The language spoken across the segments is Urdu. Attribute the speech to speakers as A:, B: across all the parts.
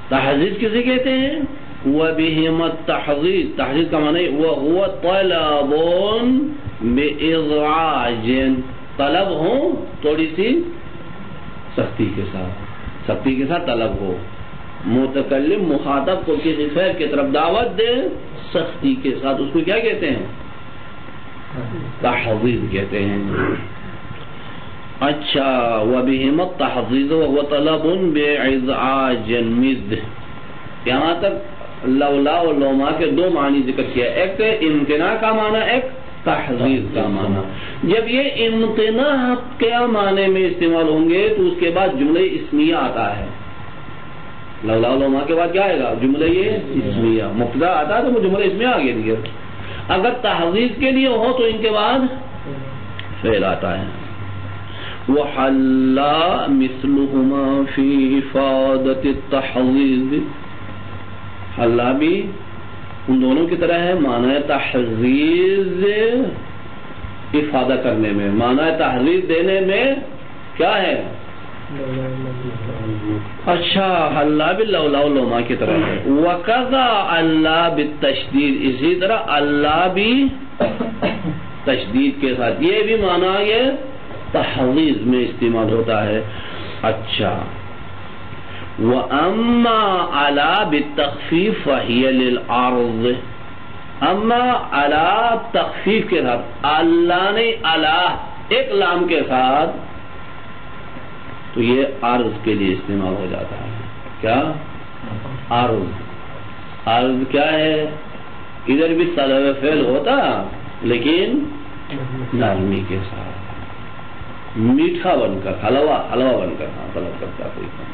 A: تحزیز کسے کہتے ہیں؟ وَبِهِمَ التَّحْزِيز، تحزیز کا معنی وَهُوَ طَلَبٌ بِإِضْعَاجٍ، طلب ہو تھوڑی سی سختی کے ساتھ، سختی کے ساتھ طلب ہو، متکلم مخاطب کو کسی خیر کی طرف دعوت دے سختی کے ساتھ، اس کو کیا کہتے ہیں؟ تحزیز کہتے ہیں۔ اچھا، وَبِهِمَ التَّحْزِيزُ وَهُوَ طَلَبٌ بِإِضْعَاجٍ مِزْدٍ، یہاں تک لولا اور لوما کے دو معنی ذکر کیا، ایک امتناع کا معنی، ایک تحزیز کا معنی۔ جب یہ امتناع کیا معنی میں استعمال ہوں گے تو اس کے بعد جملہ اسمیہ آتا ہے، لولا اور لوما کے بعد کیا آئے گا؟ جملہ یہ اسمیہ، مبتدا آتا ہے تو وہ جملہ اسمیہ آگے دیگر، اگر تحزیز کے لیے ہو تو ان کے بعد فعل آتا ہے۔ وَحَلَّ مِثْلُهُمَا فِي إِفَادَةِ التَّحْزِيزِ، حلّہ بھی ان دونوں کی طرح ہے، معنی تحزیز افادہ کرنے میں، معنی تحزیز دینے میں کیا ہے؟ اچھا، حلّہ بھی لولا و لوما کی طرح ہے۔ وَقَضَى اللہ بالتشدید، اسی طرح اللہ بھی تشدید کے ساتھ، یہ بھی معنی یہ تحزیز میں استعمال ہوتا ہے۔ اچھا، وَأَمَّا عَلَى بِالتَّخْفِيفِ فَهِيَ لِلْعَرْضِ، اما علی تخفیف کے ساتھ، اللہ نے علی ایک لام کے ساتھ، تو یہ عرض کے لیے استعمال ہو جاتا ہے۔ کیا؟ عرض، عرض کیا ہے؟ ادھر بھی طلب فعل ہوتا لیکن نرمی کے ساتھ، میٹھا بن کر، حلوہ بن کر طلب کرتا کوئی کام۔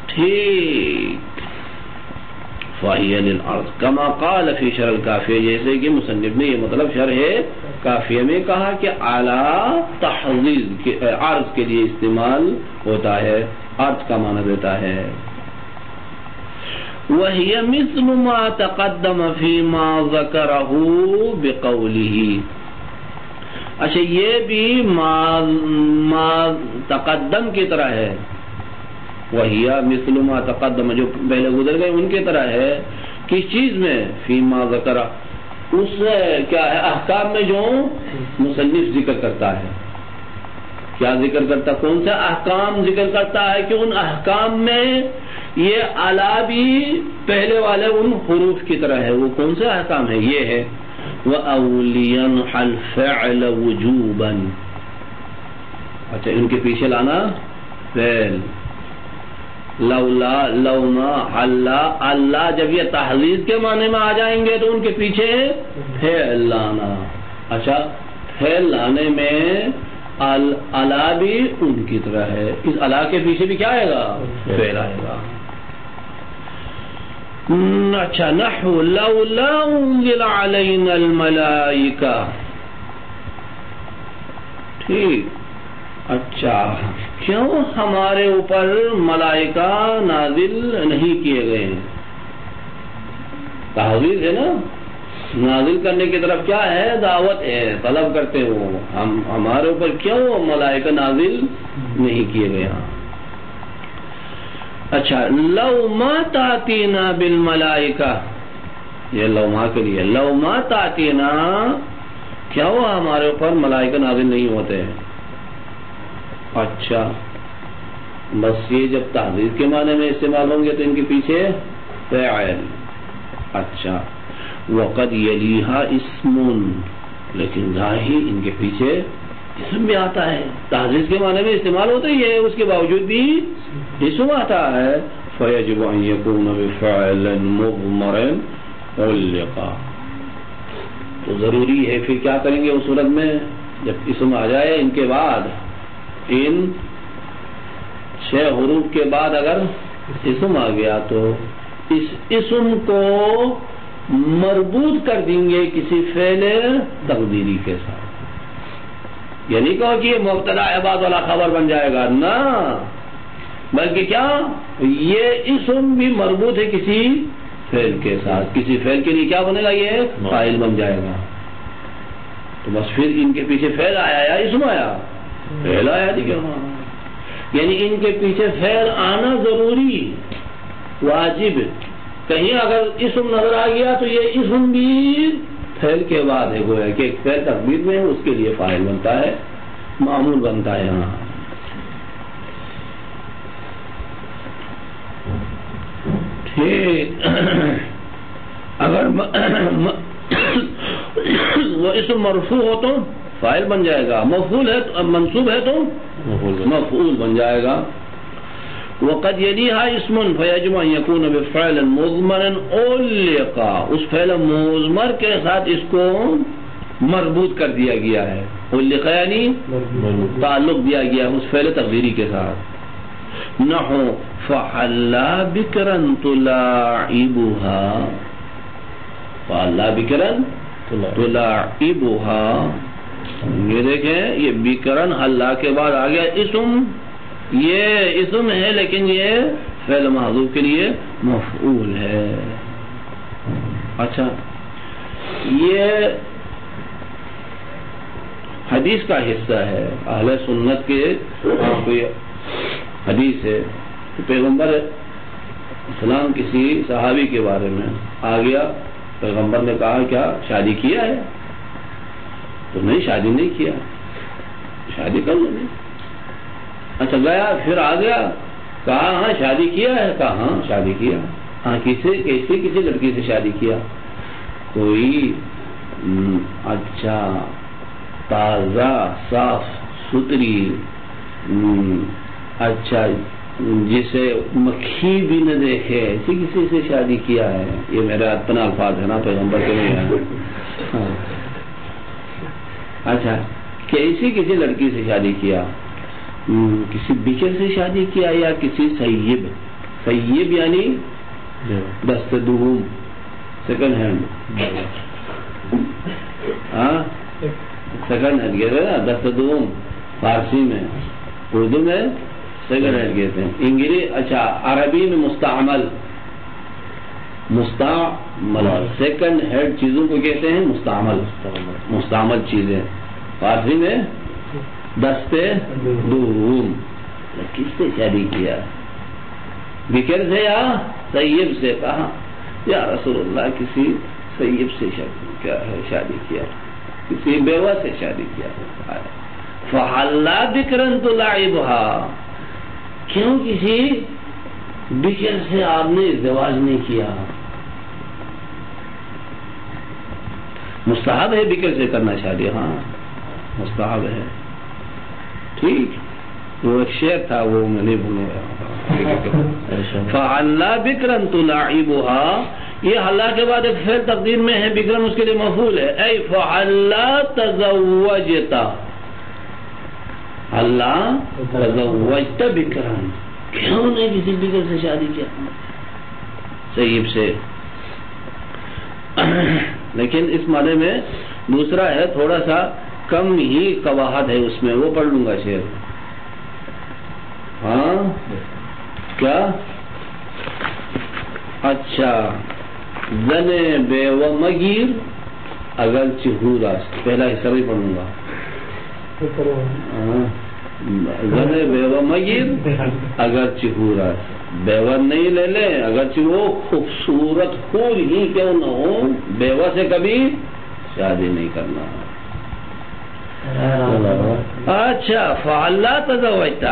A: ٹھیک، فَهِيَ لِلْعَرْضِ كَمَا قَالَ فِي شَرْحِ الْكَافِيَّةِ، جیسے کہ مصنف نے یہ مطلب شرح کافیہ میں کہا کہ اعلیٰ تحزیز کے عرض کے لیے استعمال ہوتا ہے، عرض کا معنی دیتا ہے۔ وَهِيَ مِثْلُ مَا تَقَدَّمَ فِي مَا ذَكَرَهُ بِقَوْلِهِ، اچھا یہ بھی ما تقدم کی طرح ہے، وہی مثل ما تقدم جو پہلے گزر گئے ان کی طرح ہے، کس چیز میں؟ فی ما ذکر، اس کیا ہے احکام میں جو مصنف ذکر کرتا ہے، کیا ذکر کرتا، کون سے احکام ذکر کرتا ہے کہ ان احکام میں یہ اعلیٰ بھی پہلے والے ان حروف کی طرح ہے، وہ کون سے احکام ہے؟ یہ ہے وَأَوْلِيَنْحَ الْفِعْلَ وُجُوبًا، اچھا ان کے پیچھے لانا فعل، لولا لوما اللہ، اللہ جب یہ تحزیز کے معنی میں آ جائیں گے تو ان کے پیچھے فعل لانا، اچھا فعل لانے میں الا بھی ان کی طرح ہے، اس الا کے پیچھے بھی کیا آئے گا؟ فعل آئے گا۔ اچھا، نحو لولا انزل علینا الملائکہ، ٹھیک، اچھا کیوں ہمارے اوپر ملائکہ نازل نہیں کیے گئے ہیں؟ تحزیز ہے نا، نازل کرنے کی طرف کیا ہے؟ دعوت ہے، طلب کرتے ہو، ہمارے اوپر کیوں ملائکہ نازل نہیں کیے گئے ہیں؟ اچھا، لو ما تاتینا بالملائکہ، یہ لو ما کے لیے، لو ما تاتینا، کیوں ہمارے اوپر ملائکہ نازل نہیں ہوتے ہیں؟ اچھا، بس یہ جب تحزیز کے معنی میں استعمال ہوں گے تو ان کے پیچھے فاعل، اچھا وقد یلیہا اسم، لیکن ظاہر ان کے پیچھے اسم بھی آتا ہے، تحزیز کے معنی میں استعمال ہوتا ہی ہے، اس کے باوجود بھی اسم آتا ہے، فیجب ان یکون بفعل مضمر علقا، تو ضروری ہے پھر کیا کریں گے اس صورت میں جب اسم آ جائے ان کے بعد، ان 6 حروف کے بعد اگر اسم آ گیا تو اس اسم کو مربوط کر دیں گے کسی فعل تقدیری کے ساتھ، یعنی کہو کہ یہ مبتدا ہے بعد والا خبر بن جائے گا، نہ بلکہ کیا یہ اسم بھی مربوط ہے کسی فعل کے ساتھ، کسی فعل کے لیے کیا بنے گا؟ یہ فاعل بن جائے گا، تو بس پھر ان کے پیچھے فعل آیا یا اسم آیا؟ فعل آیا، ٹھیک ہے، یعنی ان کے پیچھے فعل آنا ضروری واجب ہے. کہیں اگر اسم نظر آ گیا تو یہ اسم بھی فعل کے بعد ہے، گویا کہ ایک فعل تقدیر میں ہے، اس کے لیے فاعل بنتا ہے، معمول بنتا ہے. ہاں ٹھیک. اگر وہ اسم مرفوع ہو تو فاعل بن جائے گا، مفعول ہے تو منصوب ہے تو مفعول بن جائے گا. وقد يليها اسم فيجب ان يكون بفعل مضمر علق، اس فعل مضمر کے ساتھ اس کو مربوط کر دیا گیا ہے. علق یعنی تعلق دیا گیا اس فعل تقدیری کے ساتھ. نحو فحلا بکرا تلاعبها، فحلا بکرا تلاعبها. یہ دیکھیں یہ بکرن حلا کے بعد آ گیا اسم، یہ اسم ہے لیکن یہ فعل محذوف کے لیے مفعول ہے. اچھا یہ حدیث کا حصہ ہے، اہل سنت کے کوئی حدیث ہے کہ پیغمبر اسلام کسی صحابی کے بارے میں آ گیا، پیغمبر نے کہا کیا شادی کیا ہے؟ تو نہیں، شادی نہیں کیا. شادی کر لو. اچھا گیا پھر آ گیا، کہا ہاں شادی کیا ہے؟ کہا ہاں شادی کیا. ہاں کسی لڑکی سے شادی کیا؟ کوئی اچھا تازہ صاف ستھری، اچھا جسے مکھی بھی نہ دیکھے ایسی کسی سے شادی کیا ہے. یہ میرے اپنا الفاظ ہے نا، پیغمبر کے نہیں ہے. اچھا کسی لڑکی سے شادی کیا، کسی بکر سے شادی کیا یا کسی سیب. سیب یعنی دست دوم، سیکنڈ ہینڈ. ہاں سیکنڈ ہینڈ کہتے ہیں نا، دست دوم فارسی میں، اردو میں سیکنڈ ہینڈ کہتے ہیں. انگلش اچھا عربی میں مستعمل. سیکنڈ ہینڈ چیزوں کو کہتے ہیں مستعمل چیزیں. فارسی میں دستے دوم. کس سے شادی کیا؟ بکر سے یا سیب سے؟ کہا یا رسول اللہ کسی سیب سے شادی کیا، کسی بیوہ سے شادی کیا. فحلا بکرن تلاعبها، کیوں کسی بکر سے آپ نے ازدواج نہیں کیا؟ مستحب ہے بکر سے کرنا شادی، ہاں مستحب ہے. ٹھیک، وہ ایک شعر تھا وہ میں نہیں بھولوں. فحلا بکرن تلاعبها، یہ حلا کے بعد ایک فعل تقدیر میں ہے، بکرن اس کے لیے مفعول ہے. اے فحلا تزوجت، حلا تزوجت بکرن، کیوں نے کسی بکر سے شادی کیا؟ سیب سے. لیکن اس معنی میں دوسرا ہے، تھوڑا سا کم ہی قواعد ہے اس میں، وہ پڑھ لوں گا شعر. ہاں کیا؟ اچھا زن بیوہ مگیر اگرچہ ہورا، پہلا حصہ بھی پڑھوں گا. زن بیوہ مگیر اگرچہ ہورا، بیوہ نہیں لے لیں اگرچہ وہ خوبصورت حور ہی کیوں نہ ہو، بیوہ سے کبھی شادی نہیں کرنا. اچھا فعلا تزوجت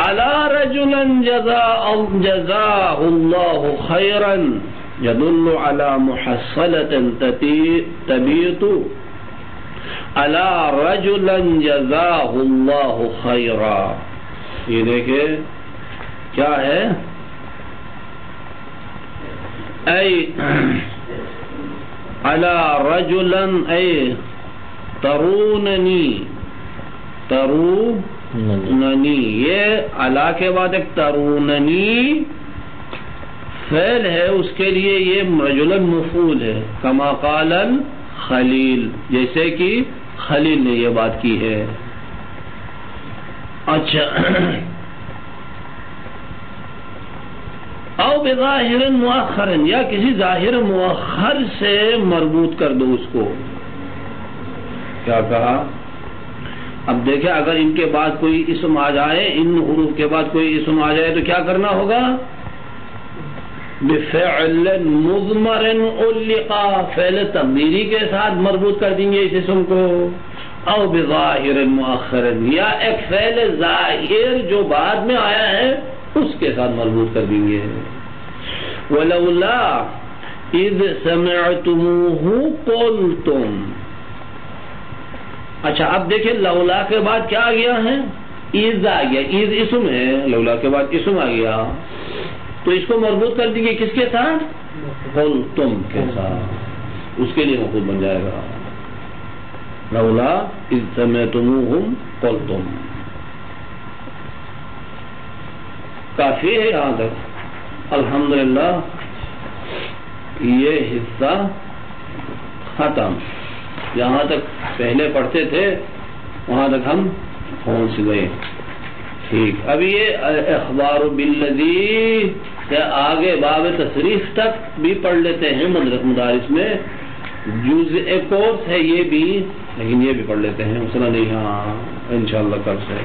A: علی رجلا جزاہ اللہ خیرا يدل على محصلة تبيت على رجلا جزاه الله خيرا. یہ دیکھیں کیا ہے، اے على رجلا اے تروننی، یہ علا کے بعد ایک تروننی فعل ہے، اس کے لیے یہ رجلن مفعول ہے. کما قال خلیل، جیسے کہ خلیل نے یہ بات کی ہے. اچھا او بظاہر مؤخر، یا کسی ظاہر مؤخر سے مربوط کر دو اس کو. کیا کہا؟ اب دیکھیں اگر ان کے بعد کوئی اسم آ جائے، ان حروف کے بعد کوئی اسم آ جائے تو کیا کرنا ہوگا؟ بفعل مضمر علقا، فعل تقدیری کے ساتھ مربوط کر دیں گے اس اسم کو، او بظاہر مؤخر، یا ایک فعل ظاہر جو بعد میں آیا ہے اس کے ساتھ مربوط کر دیں گے۔ ولولا اذ سمعتموہ قلتم، اچھا اب دیکھیں لولا کے بعد کیا آ گیا ہے؟ اذ آ گیا، اذ اسم ہے، لولا کے بعد اسم آ گیا، تو اس کو مربوط کر دیں گے کس کے ساتھ؟ قلتم کے ساتھ، اس کے لیے مفعول بن جائے گا، لولا اذ سمعتموہم قلتم۔ کافی ہے یہاں تک، الحمدللہ یہ حصہ ختم، جہاں تک پہلے پڑھتے تھے وہاں تک ہم پہنچ گئے۔ ٹھیک، اب یہ اخبار بالذی سے آگے باب تصریف تک بھی پڑھ لیتے ہیں مدارس میں، جزء کورس ہے یہ بھی، لیکن یہ بھی پڑھ لیتے ہیں، مسئلہ نہیں، ہاں انشاءاللہ کل سے۔